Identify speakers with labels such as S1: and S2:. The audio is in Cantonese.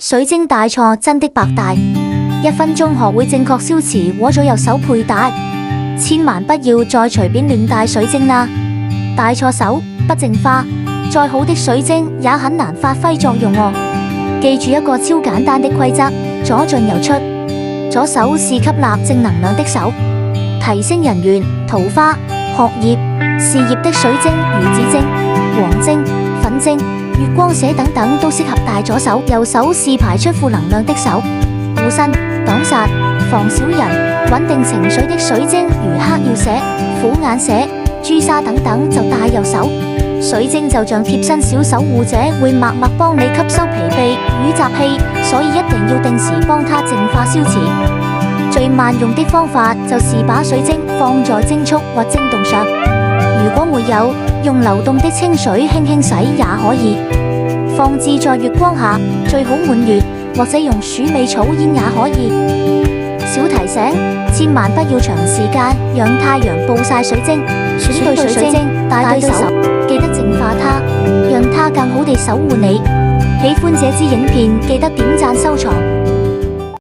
S1: 水晶大錯真的百大，1分鐘學會正確消磁和左右手佩戴，千萬不要再隨便亂戴水晶啦！戴錯手不淨化，再好的水晶也很難發揮作用哦。記住一個超簡單的規則：左進右出。左手是吸納正能量的手，提升人緣、桃花、學業、事業的水晶如紫晶、黃晶、粉晶、月光石等等都適合戴左手。右手是排出負能量的手，護身、擋煞、防小人、穩定情緒的水晶如黑曜石、虎眼石、朱砂等等就戴右手。水晶就像貼身小守護者，會默默幫你吸收疲憊與雜氣，所以一定要定時幫它淨化消磁。最萬用的方法就是把水晶放在晶束或晶洞上，如果沒有，用流動的清水輕輕洗也可以。放置在月光下，最好滿月，或者用鼠尾草煙也可以。小提醒：千萬不要長時間讓太陽暴曬水晶，選對水晶戴對手，記得淨化它，讓它更好地守護你。喜歡這支影片，記得點讚收藏。